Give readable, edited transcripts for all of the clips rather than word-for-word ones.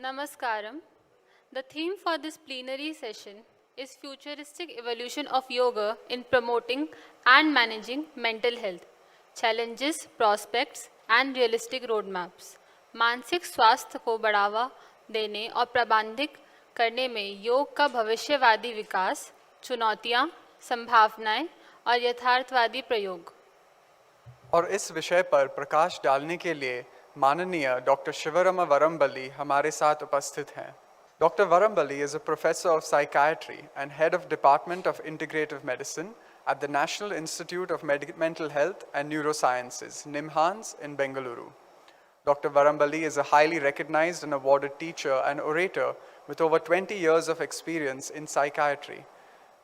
Namaskaram. The theme for this plenary session is Futuristic Evolution of Yoga in Promoting and Managing Mental Health, Challenges, Prospects and Realistic Roadmaps. मानसिक स्वास्थ्य को बढ़ावा देने और प्रबंधित करने में योग का भविष्यवादी विकास, चुनौतियाँ, संभावनाएं और यथार्थवादी प्रयोग। और इस विषय पर प्रकाश डालने के लिए माननीय डॉक्टर शिवरामा वरम्बली हमारे साथ उपस्थित हैं। Dr. Varambali is a professor of psychiatry and head of Department of Integrative Medicine at the National Institute of Mental Health and Neurosciences, NIMHANS, in Bengaluru. Dr. Varambali is a highly recognized and awarded teacher and orator with over 20 years of experience in psychiatry.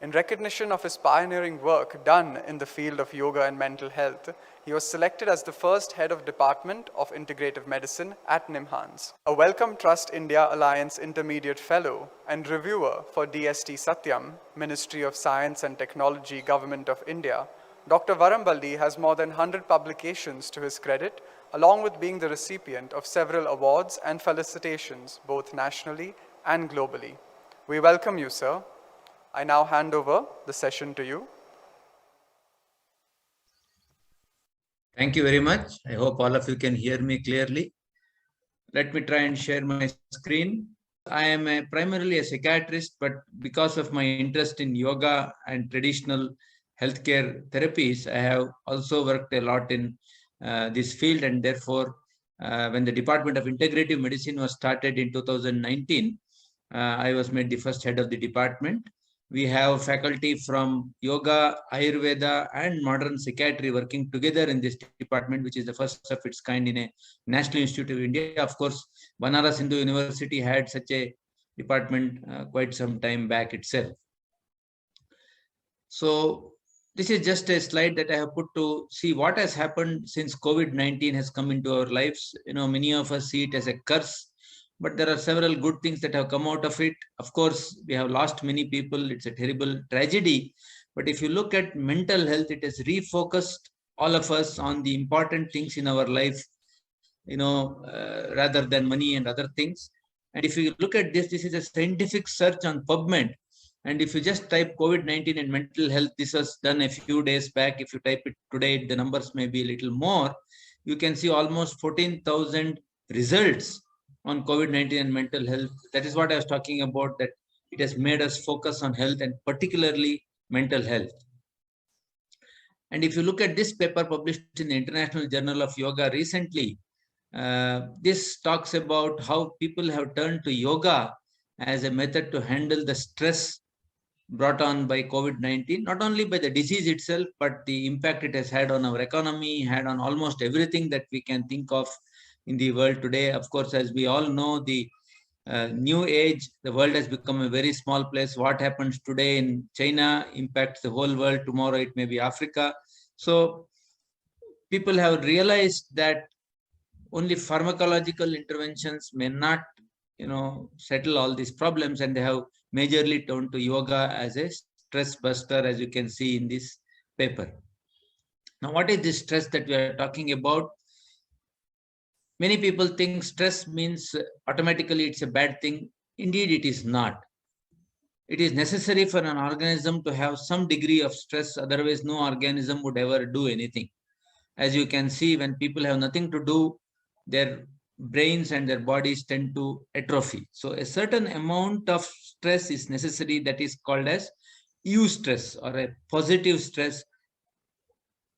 In recognition of his pioneering work done in the field of yoga and mental health, he was selected as the first head of Department of Integrative Medicine at NIMHANS. A Wellcome Trust India Alliance Intermediate Fellow and reviewer for DST Satyam, Ministry of Science and Technology, Government of India, Dr. Varambali has more than 100 publications to his credit, along with being the recipient of several awards and felicitations, both nationally and globally. We welcome you, sir. I now hand over the session to you. Thank you very much. I hope all of you can hear me clearly. Let me try and share my screen. I am primarily a psychiatrist, but because of my interest in yoga and traditional healthcare therapies, I have also worked a lot in this field, and therefore, when the Department of Integrative Medicine was started in 2019, I was made the first head of the department. We have faculty from yoga, Ayurveda, and modern psychiatry working together in this department, which is the first of its kind in a National Institute of India. Of course, Banaras Hindu University had such a department quite some time back itself. So this is just a slide that I have put to see what has happened since COVID-19 has come into our lives. Many of us see it as a curse, but there are several good things that have come out of it. Of course, we have lost many people. It's a terrible tragedy. But if you look at mental health, it has refocused all of us on the important things in our life, rather than money and other things. And if you look at this is a scientific search on PubMed. And if you just type COVID-19 and mental health, this was done a few days back. If you type it today, the numbers may be a little more. You can see almost 14,000 results on COVID-19 and mental health. That is what I was talking about, that it has made us focus on health and particularly mental health. And if you look at this paper published in the International Journal of Yoga recently, this talks about how people have turned to yoga as a method to handle the stress brought on by COVID-19, not only by the disease itself, but the impact it has had on our economy, had on almost everything that we can think of in the world today. Of course, as we all know, the new age, the world has become a very small place. What happens today in China impacts the whole world. Tomorrow it may be Africa. So people have realized that only pharmacological interventions may not, settle all these problems, and they have majorly turned to yoga as a stress buster, as you can see in this paper. Now, what is this stress that we are talking about? Many people think stress means automatically it's a bad thing. Indeed, it is not. It is necessary for an organism to have some degree of stress. Otherwise, no organism would ever do anything. As you can see, when people have nothing to do, their brains and their bodies tend to atrophy. So a certain amount of stress is necessary, that is called as eustress or a positive stress.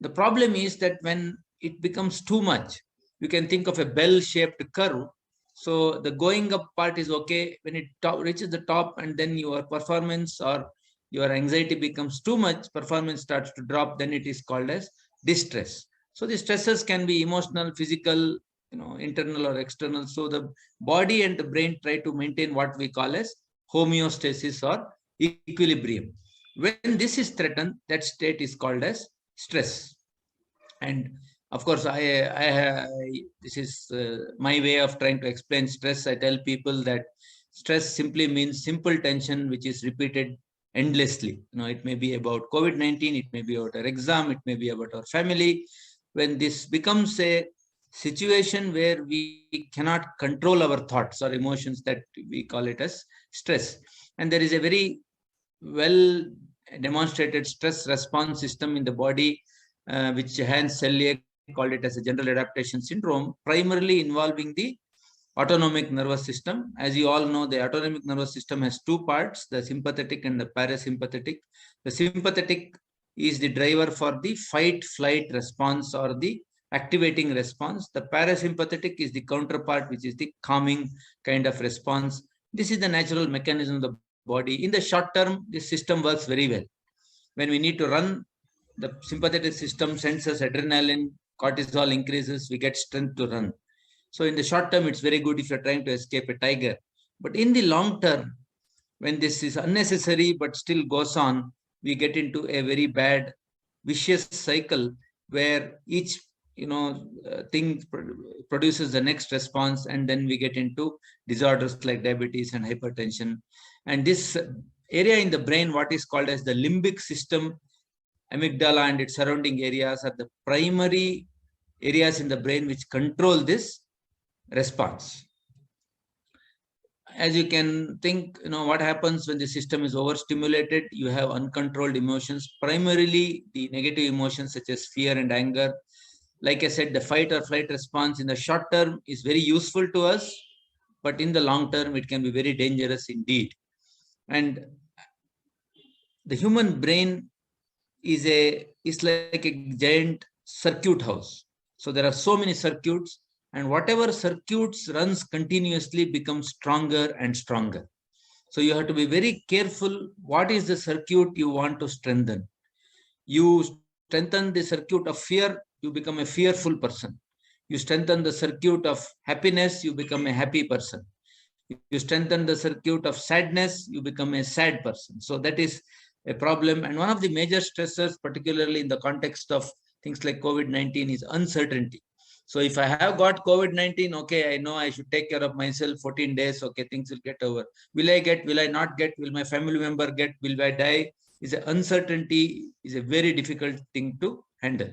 The problem is that when it becomes too much, you can think of a bell-shaped curve. So the going up part is okay. When it reaches the top and then your performance or your anxiety becomes too much, performance starts to drop, then it is called as distress. So the stresses can be emotional, physical, internal or external. So the body and the brain try to maintain what we call as homeostasis or equilibrium. When this is threatened, that state is called as stress. And of course, this is my way of trying to explain stress. I tell people that stress simply means simple tension, which is repeated endlessly. It may be about COVID-19, it may be about our exam, it may be about our family. When this becomes a situation where we cannot control our thoughts or emotions, that we call it as stress. And there is a very well demonstrated stress response system in the body, which Hans Selye called it as a general adaptation syndrome, primarily involving the autonomic nervous system. As you all know, the autonomic nervous system has two parts, the sympathetic and the parasympathetic. The sympathetic is the driver for the fight flight response or the activating response. The parasympathetic is the counterpart, which is the calming kind of response. This is the natural mechanism of the body. In the short term, this system works very well. When we need to run, the sympathetic system sends us adrenaline, cortisol increases, we get strength to run. So in the short term, it's very good if you're trying to escape a tiger. But in the long term, when this is unnecessary but still goes on, we get into a very bad, vicious cycle where each thing produces the next response, and then we get into disorders like diabetes and hypertension. And this area in the brain, what is called as the limbic system, amygdala and its surrounding areas, are the primary areas in the brain which control this response. As you can think, what happens when the system is overstimulated? You have uncontrolled emotions, primarily the negative emotions such as fear and anger. Like I said, the fight or flight response in the short term is very useful to us, but in the long term, it can be very dangerous indeed. And the human brain is like a giant circuit house. So there are so many circuits, and whatever circuits runs continuously becomes stronger and stronger. So you have to be very careful. What is the circuit you want to strengthen? You strengthen the circuit of fear, you become a fearful person. You strengthen the circuit of happiness, you become a happy person. You strengthen the circuit of sadness, you become a sad person. So that is a problem. And one of the major stressors, particularly in the context of things like COVID-19, is uncertainty. So if I have got COVID-19, okay, I know I should take care of myself 14 days, okay, things will get over. Will I get, will I not get, will my family member get, will I die? Uncertainty is a very difficult thing to handle.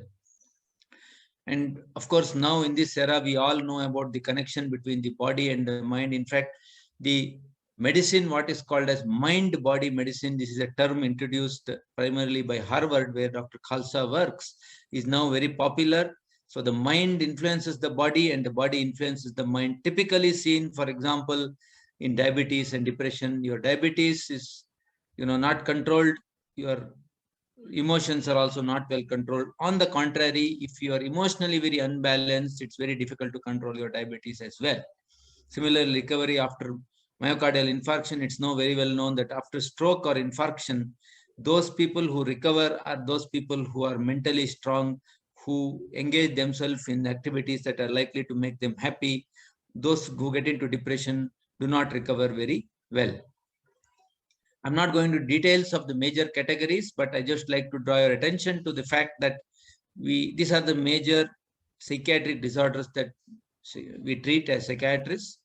And of course, now in this era, we all know about the connection between the body and the mind. In fact, the medicine, what is called as mind-body medicine, this is a term introduced primarily by Harvard, where Dr. Khalsa works, is now very popular. So the mind influences the body and the body influences the mind. Typically seen, for example, in diabetes and depression. Your diabetes is, not controlled. Your emotions are also not well controlled. On the contrary, if you are emotionally very unbalanced, it's very difficult to control your diabetes as well. Similarly, recovery after myocardial infarction, it's now very well known that after stroke or infarction, those people who recover are those people who are mentally strong, who engage themselves in activities that are likely to make them happy. Those who get into depression do not recover very well. I'm not going to details of the major categories, but I just like to draw your attention to the fact that these are the major psychiatric disorders that we treat as psychiatrists.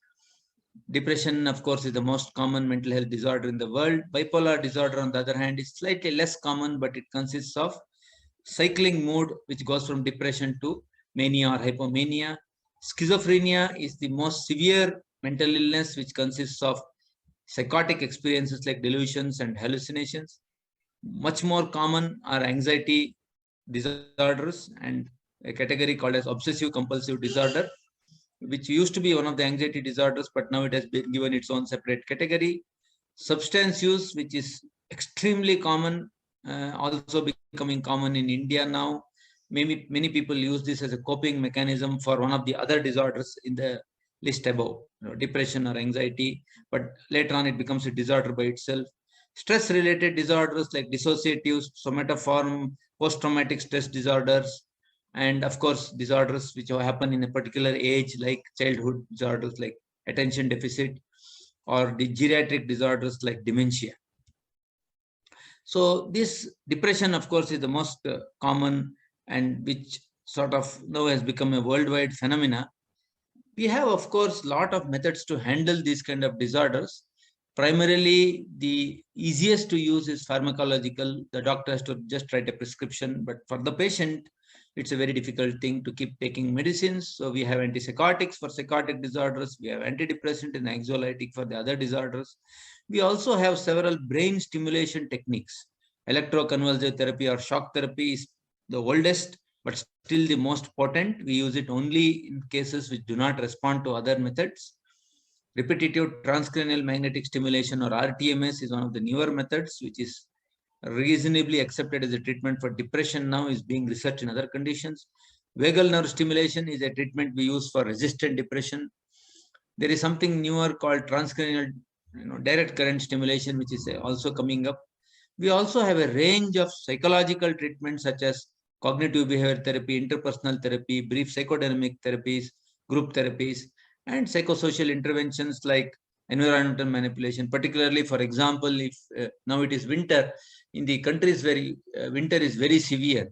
Depression, of course, is the most common mental health disorder in the world. Bipolar disorder, on the other hand, is slightly less common, but it consists of cycling mood, which goes from depression to mania or hypomania. Schizophrenia is the most severe mental illness, which consists of psychotic experiences like delusions and hallucinations. Much more common are anxiety disorders and a category called as obsessive compulsive disorder, which used to be one of the anxiety disorders, but now it has been given its own separate category. Substance use, which is extremely common, also becoming common in India now. Many people use this as a coping mechanism for one of the other disorders in the list above, depression or anxiety, but later on it becomes a disorder by itself. Stress-related disorders like dissociative, somatoform, post-traumatic stress disorders, and of course, disorders which happen in a particular age, like childhood disorders like attention deficit, or the geriatric disorders like dementia. So this depression, of course, is the most common and which sort of now has become a worldwide phenomena. We have, of course, a lot of methods to handle these kind of disorders. Primarily, the easiest to use is pharmacological. The doctor has to just write a prescription, but for the patient, it's a very difficult thing to keep taking medicines. So we have antipsychotics for psychotic disorders. We have antidepressant and anxiolytic for the other disorders. We also have several brain stimulation techniques. Electroconvulsive therapy or shock therapy is the oldest, but still the most potent. We use it only in cases which do not respond to other methods. Repetitive transcranial magnetic stimulation or RTMS is one of the newer methods, which is reasonably accepted as a treatment for depression now, is being researched in other conditions. Vagal nerve stimulation is a treatment we use for resistant depression. There is something newer called transcranial direct current stimulation, which is also coming up. We also have a range of psychological treatments such as cognitive behavior therapy, interpersonal therapy, brief psychodynamic therapies, group therapies, and psychosocial interventions like environmental manipulation. Particularly, for example, if now it is winter, in the countries where winter is very severe,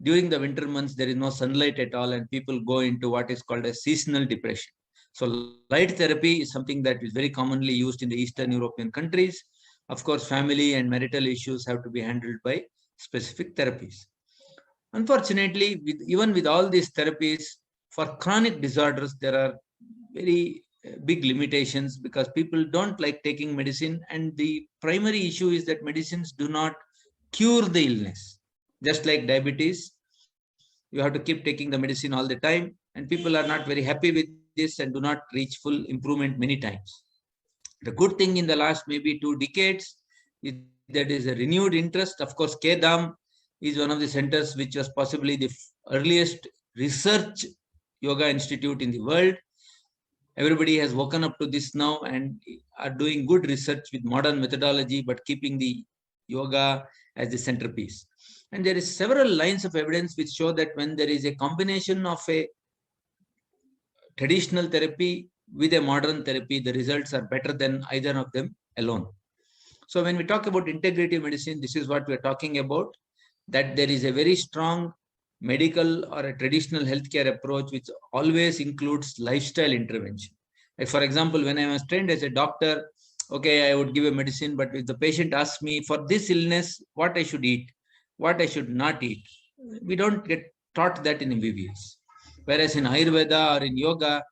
during the winter months, there is no sunlight at all, and people go into what is called a seasonal depression. So light therapy is something that is very commonly used in the Eastern European countries. Of course, family and marital issues have to be handled by specific therapies. Unfortunately, even with all these therapies, for chronic disorders, there are very big limitations because people don't like taking medicine. And the primary issue is that medicines do not cure the illness. Just like diabetes, you have to keep taking the medicine all the time. And people are not very happy with this and do not reach full improvement many times. The good thing in the last maybe 2 decades is that is a renewed interest. Of course, Kedam is one of the centers which was possibly the earliest research yoga institute in the world. Everybody has woken up to this now and are doing good research with modern methodology, but keeping the yoga as the centerpiece. And there is several lines of evidence which show that when there is a combination of a traditional therapy with a modern therapy, the results are better than either of them alone. So when we talk about integrative medicine, this is what we are talking about, that there is a very strong medical or a traditional healthcare approach which always includes lifestyle intervention. Like for example, when I was trained as a doctor, okay, I would give a medicine, but if the patient asks me for this illness, what I should eat, what I should not eat, we don't get taught that in MBBS. Whereas in Ayurveda or in yoga,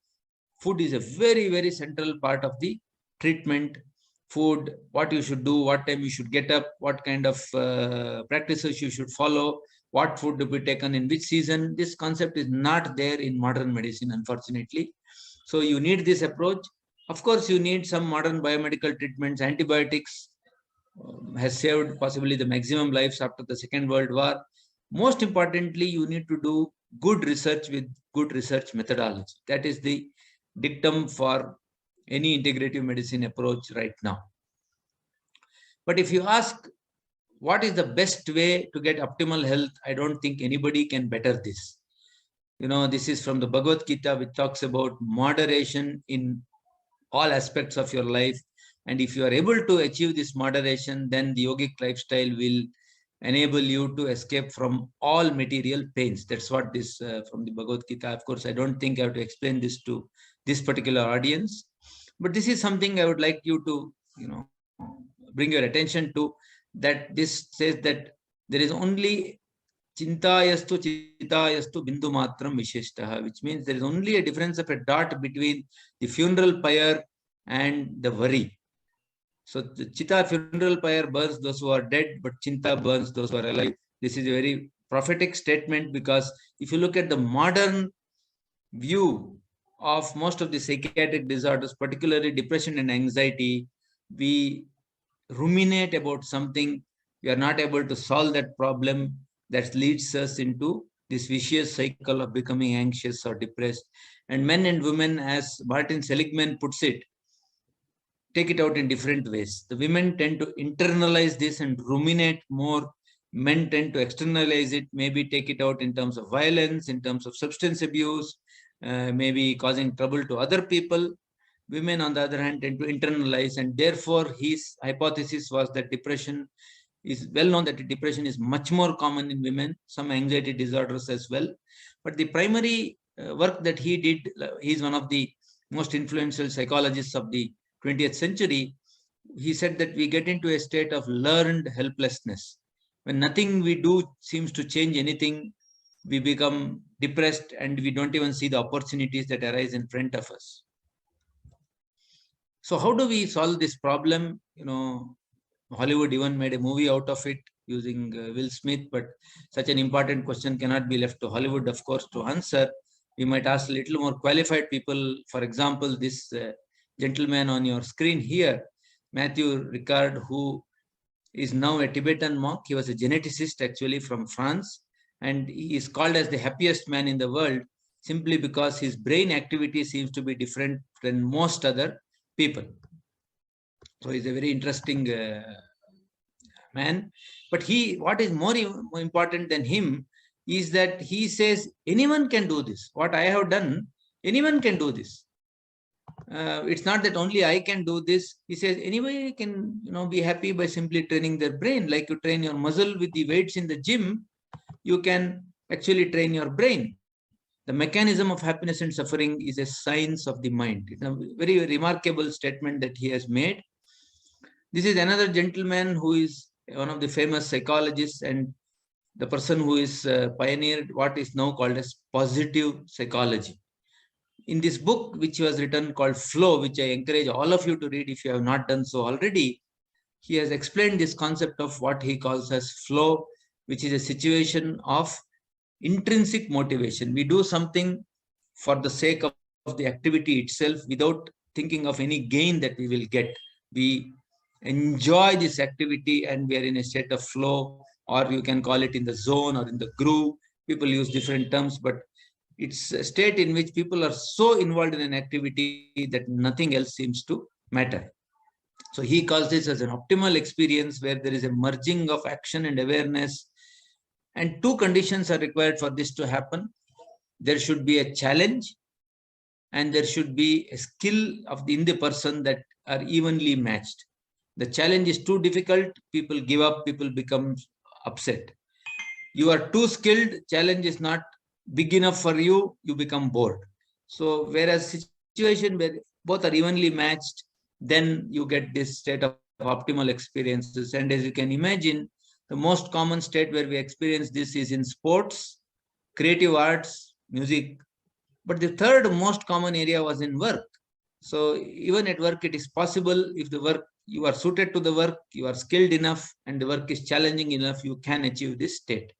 food is a very, very central part of the treatment. Food, what you should do, what time you should get up, what kind of practices you should follow, what food to be taken in which season. This concept is not there in modern medicine, unfortunately. So you need this approach. Of course, you need some modern biomedical treatments. Antibiotics has saved possibly the maximum lives after the Second World War. Most importantly, you need to do good research with good research methodology. That is the dictum for any integrative medicine approach right now. But if you ask what is the best way to get optimal health, I don't think anybody can better this. This is from the Bhagavad Gita, which talks about moderation in all aspects of your life. And if you are able to achieve this moderation, then the yogic lifestyle will enable you to escape from all material pains. That's what this from the Bhagavad Gita. Of course, I don't think I have to explain this to this particular audience, but this is something I would like you to, bring your attention to, that this says that there is only chintayastu chitayastu bindu matram visheshtaha, which means there is only a difference of a dot between the funeral pyre and the worry. So the Chitta funeral pyre burns those who are dead, but Chinta burns those who are alive. This is a very prophetic statement, because if you look at the modern view of most of the psychiatric disorders, particularly depression and anxiety, we ruminate about something. We are not able to solve that problem. That leads us into this vicious cycle of becoming anxious or depressed. And men and women, as Martin Seligman puts it, take it out in different ways. The women tend to internalize this and ruminate more. Men tend to externalize it, maybe take it out in terms of violence, in terms of substance abuse, maybe causing trouble to other people. Women, on the other hand, tend to internalize, and therefore his hypothesis was that depression is well known, that depression is much more common in women, some anxiety disorders as well. But the primary work that he did, he's one of the most influential psychologists of the 20th century. he said that we get into a state of learned helplessness. When nothing we do seems to change anything, we become depressed and we don't even see the opportunities that arise in front of us. So how do we solve this problem? Hollywood even made a movie out of it using Will Smith, but such an important question cannot be left to Hollywood, of course, to answer. We might ask a little more qualified people. For example, this gentleman on your screen here, Matthew Ricard, who is now a Tibetan monk. He was a geneticist actually from France, and he is called as the happiest man in the world simply because his brain activity seems to be different than most other people. So he's a very interesting man. But what is more important than him is that he says anyone can do this. What I have done, anyone can do this. It's not that only I can do this. He says anybody can be happy by simply training their brain. Like you train your muscle with the weights in the gym, you can actually train your brain. The mechanism of happiness and suffering is a science of the mind. It's a very remarkable statement that he has made. This is another gentleman who is one of the famous psychologists and the person who is pioneered what is now called as positive psychology. In this book, which was written called Flow, which I encourage all of you to read if you have not done so already, he has explained this concept of what he calls as flow, which is a situation of intrinsic motivation. We do something for the sake of the activity itself without thinking of any gain that we will get. We enjoy this activity and we are in a state of flow, or you can call it in the zone or in the groove. People use different terms, but it's a state in which people are so involved in an activity that nothing else seems to matter. So he calls this as an optimal experience where there is a merging of action and awareness. And two conditions are required for this to happen. There should be a challenge and there should be a skill in the person that are evenly matched. The challenge is too difficult, people give up, people become upset. You are too skilled, challenge is not big enough for you, you become bored. So whereas situation where both are evenly matched, then you get this state of optimal experiences. And as you can imagine, the most common state where we experience this is in sports, creative arts, music. But the third most common area was in work. So even at work, it is possible if the work, you are suited to the work, you are skilled enough, and the work is challenging enough, you can achieve this state.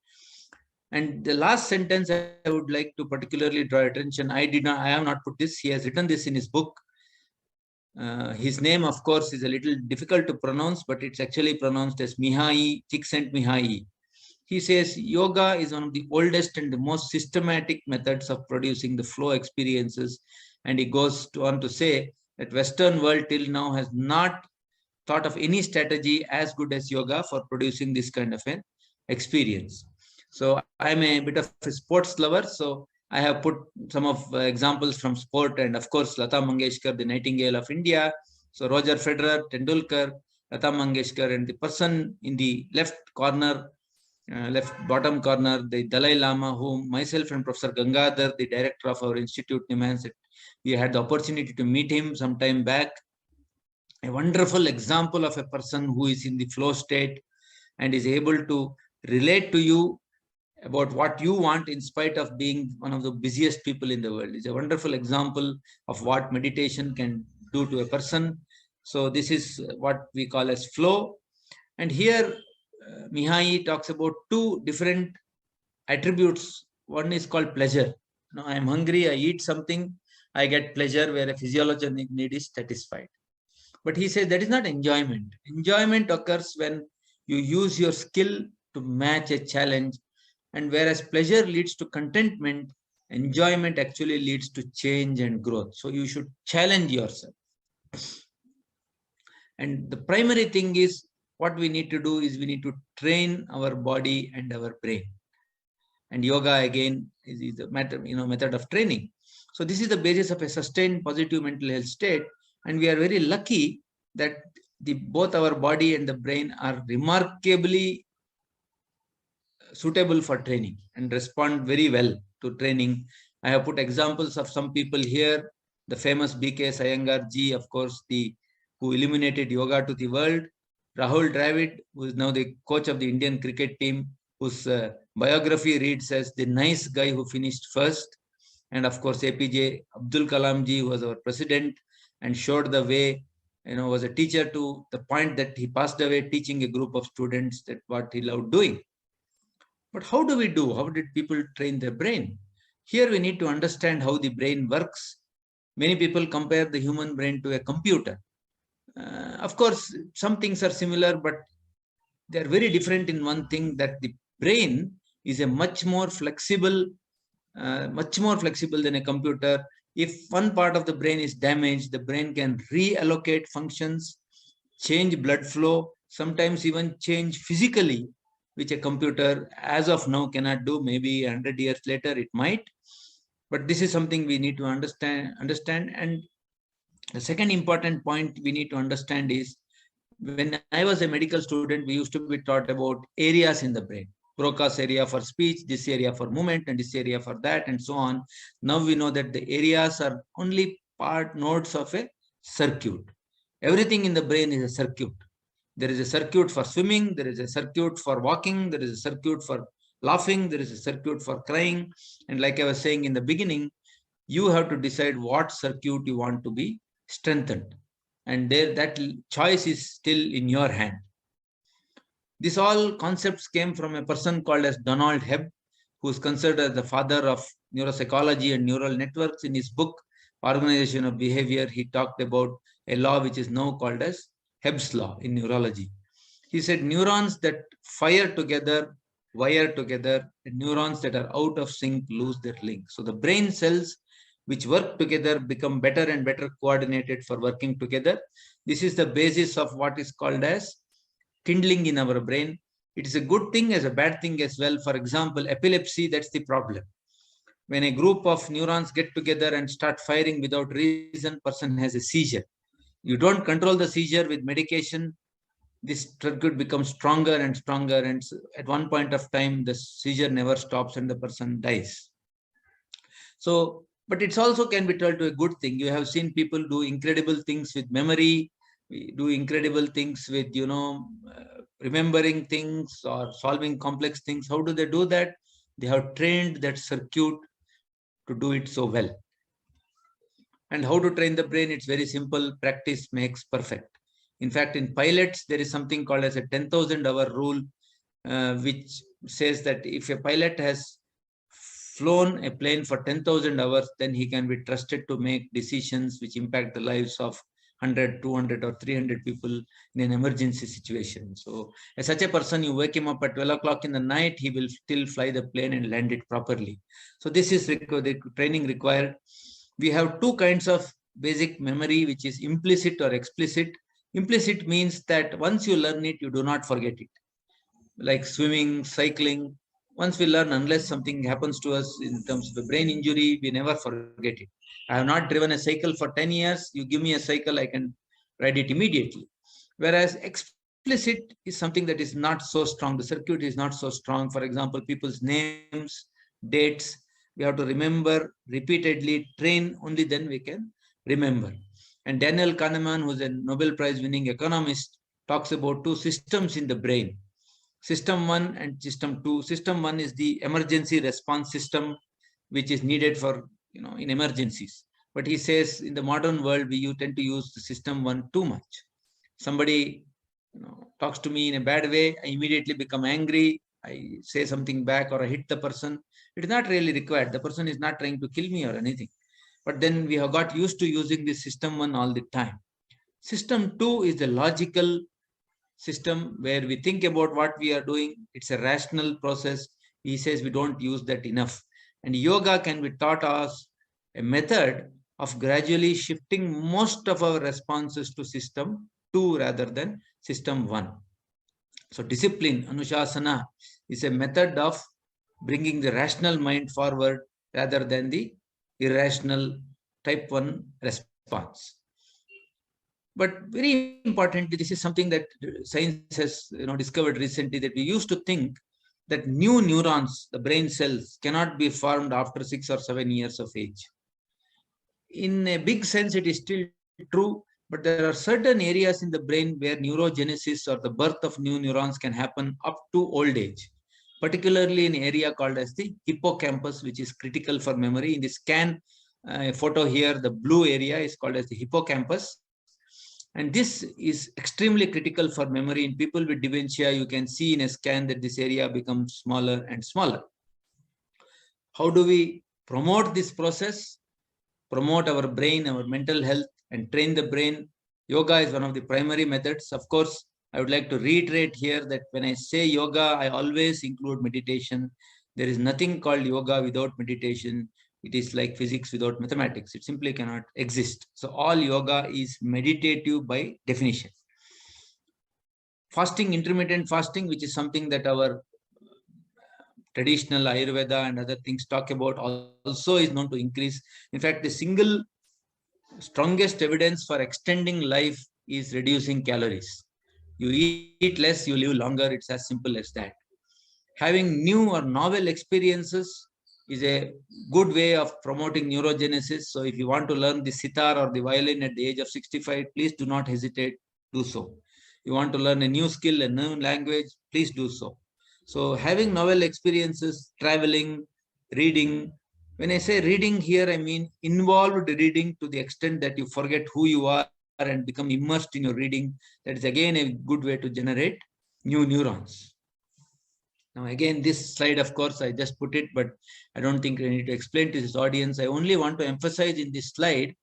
And the last sentence I would like to particularly draw attention. I have not put this. He has written this in his book. His name, of course, is a little difficult to pronounce, but it's actually pronounced as Mihai Csikszentmihalyi. He says yoga is one of the oldest and the most systematic methods of producing the flow experiences. And he goes on to say that Western world till now has not thought of any strategy as good as yoga for producing this kind of an experience. So I'm a bit of a sports lover. So I have put some of examples from sport, and of course, Lata Mangeshkar, the Nightingale of India. So Roger Federer, Tendulkar, Lata Mangeshkar, and the person in the left corner, left bottom corner, the Dalai Lama, whom myself and Professor Gangadhar, the director of our institute, Nimansett, we had the opportunity to meet him some time back. A wonderful example of a person who is in the flow state and is able to relate to you about what you want in spite of being one of the busiest people in the world. It's a wonderful example of what meditation can do to a person. So this is what we call as flow. And here Mihai talks about two different attributes. One is called pleasure. I am hungry, I eat something, I get pleasure where a physiological need is satisfied. But he says that is not enjoyment. Enjoyment occurs when you use your skill to match a challenge. And whereas pleasure leads to contentment, enjoyment actually leads to change and growth. So you should challenge yourself. And the primary thing is what we need to do is we need to train our body and our brain. And yoga again is a method of training. So this is the basis of a sustained positive mental health state. And we are very lucky that both our body and the brain are remarkably suitable for training and respond very well to training. I have put examples of some people here, the famous B.K. Iyengar ji, of course, the who illuminated yoga to the world. Rahul Dravid, who is now the coach of the Indian cricket team, whose biography reads as the nice guy who finished first. And of course, APJ Abdul Kalam ji, who was our president and showed the way, was a teacher to the point that he passed away teaching a group of students that what he loved doing. But how do we do? How did people train their brain? Here we need to understand how the brain works. Many people compare the human brain to a computer. Of course, some things are similar, but they are very different in one thing, that the brain is a much more flexible than a computer. If one part of the brain is damaged, the brain can reallocate functions, change blood flow, sometimes even change physically, which a computer as of now cannot do. Maybe 100 years later it might. But this is something we need to understand. And the second important point we need to understand is, when I was a medical student, we used to be taught about areas in the brain. Broca's area for speech, this area for movement, and this area for that, and so on. Now we know that the areas are only part nodes of a circuit. Everything in the brain is a circuit. There is a circuit for swimming, there is a circuit for walking, there is a circuit for laughing, there is a circuit for crying. And like I was saying in the beginning, you have to decide what circuit you want to be strengthened. And there, that choice is still in your hand. These all concepts came from a person called as Donald Hebb, who is considered as the father of neuropsychology and neural networks. In his book, Organization of Behavior, he talked about a law which is now called as Hebb's law in neurology. He said neurons that fire together, wire together, and neurons that are out of sync lose their link. So the brain cells which work together become better and better coordinated for working together. This is the basis of what is called as kindling in our brain. It is a good thing as a bad thing as well. For example, epilepsy, that's the problem. When a group of neurons get together and start firing without reason, person has a seizure. You don't control the seizure with medication, this circuit becomes stronger and stronger, and at one point of time, the seizure never stops and the person dies. So, but it's also can be told to a good thing. You have seen people do incredible things with memory, do incredible things with, remembering things or solving complex things. How do they do that? They have trained that circuit to do it so well. And how to train the brain? It's very simple. Practice makes perfect. In fact, in pilots, there is something called as a 10,000 hour rule, which says that if a pilot has flown a plane for 10,000 hours, then he can be trusted to make decisions which impact the lives of 100, 200, or 300 people in an emergency situation. So as such a person, you wake him up at 12 o'clock in the night, he will still fly the plane and land it properly. So this is the training required. We have two kinds of basic memory, which is implicit or explicit. Implicit means that once you learn it, you do not forget it. Like swimming, cycling, once we learn, unless something happens to us in terms of a brain injury, we never forget it. I have not driven a cycle for 10 years. You give me a cycle, I can ride it immediately. Whereas explicit is something that is not so strong. The circuit is not so strong. For example, people's names, dates, we have to remember repeatedly, train, only then we can remember. And Daniel Kahneman, who's a Nobel Prize winning economist, talks about two systems in the brain. System 1 and system 2. System 1 is the emergency response system, which is needed for, in emergencies. But he says in the modern world, we tend to use the system 1 too much. Somebody, talks to me in a bad way, I immediately become angry. I say something back or I hit the person. It is not really required. The person is not trying to kill me or anything. But then we have got used to using this system 1 all the time. System 2 is the logical system where we think about what we are doing. It's a rational process. He says we don't use that enough. And yoga can be taught as a method of gradually shifting most of our responses to system 2 rather than system 1. So discipline, Anushasana, is a method of bringing the rational mind forward rather than the irrational type 1 response. But very importantly, this is something that science has discovered recently, that we used to think that new neurons, the brain cells, cannot be formed after 6 or 7 years of age. In a big sense, it is still true, but there are certain areas in the brain where neurogenesis or the birth of new neurons can happen up to old age, particularly in an area called as the hippocampus, which is critical for memory. In the scan photo here, the blue area is called as the hippocampus. And this is extremely critical for memory. In people with dementia, you can see in a scan that this area becomes smaller and smaller. How do we promote this process? Promote our brain, our mental health, and train the brain. Yoga is one of the primary methods. Of course, I would like to reiterate here that when I say yoga, I always include meditation. There is nothing called yoga without meditation. It is like physics without mathematics. It simply cannot exist. So all yoga is meditative by definition. Fasting, intermittent fasting, which is something that our traditional Ayurveda and other things talk about, also is known to increase. In fact, the single strongest evidence for extending life is reducing calories. You eat less, you live longer. It's as simple as that. Having new or novel experiences is a good way of promoting neurogenesis. So if you want to learn the sitar or the violin at the age of 65, please do not hesitate, do so. You want to learn a new skill, a new language, please do so. So having novel experiences, traveling, reading. When I say reading here, I mean involved reading to the extent that you forget who you are and become immersed in your reading. That is again a good way to generate new neurons. Now, again, this slide, of course, I just put it, but I don't think I need to explain to this audience. I only want to emphasize in this slide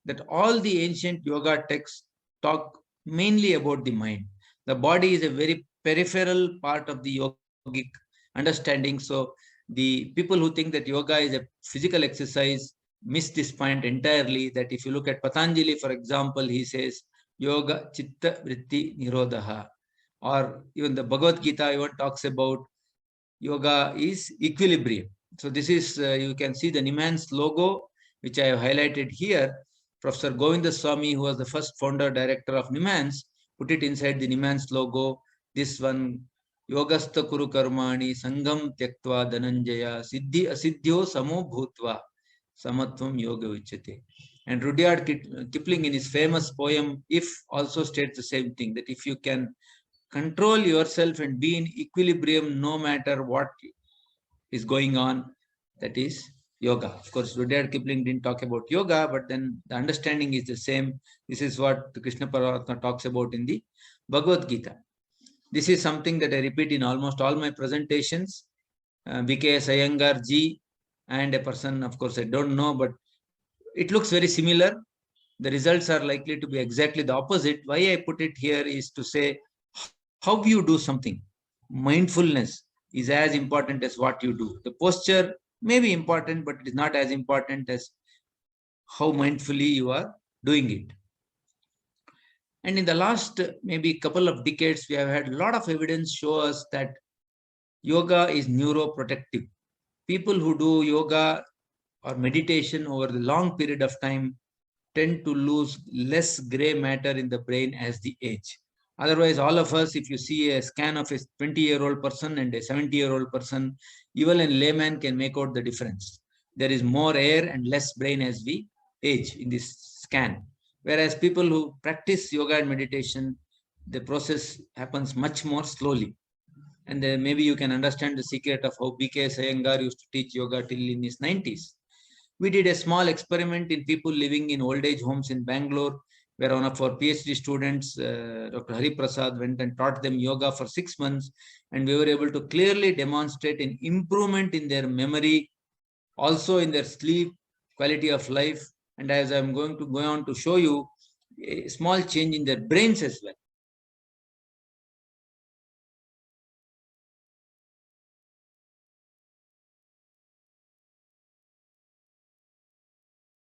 that all the ancient yoga texts talk mainly about the mind. The body is a very peripheral part of the yogic understanding. So the people who think that yoga is a physical exercise miss this point entirely. That if you look at Patanjali, for example, he says, yoga chitta vritti nirodha. Or even the Bhagavad Gita even talks about yoga is equilibrium. So this is, you can see the Nimans logo, which I have highlighted here. Professor Govindaswamy, who was the first founder director of Nimans, put it inside the Nimans logo. This one, Yogastha Kuru Karmani Sangam Tyaktva Dhananjaya Siddhi Asiddhyo Samo Bhutva Samatvam Yoga Vichyate. And Rudyard Kipling in his famous poem, If, also states the same thing, that if you can control yourself and be in equilibrium no matter what is going on, that is yoga. Of course, Rudyard Kipling didn't talk about yoga, but then the understanding is the same. This is what Krishna Paramatma talks about in the Bhagavad Gita. This is something that I repeat in almost all my presentations. B.K.S. Iyengar ji and a person, of course, I don't know, but it looks very similar. The results are likely to be exactly the opposite. Why I put it here is to say, how you do something. Mindfulness is as important as what you do. The posture may be important, but it is not as important as how mindfully you are doing it. And in the last maybe couple of decades, we have had a lot of evidence show us that yoga is neuroprotective. People who do yoga or meditation over the long period of time tend to lose less gray matter in the brain as they age. Otherwise, all of us, if you see a scan of a 20-year-old person and a 70-year-old person, even a layman can make out the difference. There is more air and less brain as we age in this scan. Whereas people who practice yoga and meditation, the process happens much more slowly. And then maybe you can understand the secret of how B.K.S. Iyengar used to teach yoga till in his 90s. We did a small experiment in people living in old age homes in Bangalore, where one of our PhD students, Dr. Hari Prasad, went and taught them yoga for 6 months. And we were able to clearly demonstrate an improvement in their memory, also in their sleep, quality of life. And as I'm going to go on to show you, a small change in their brains as well.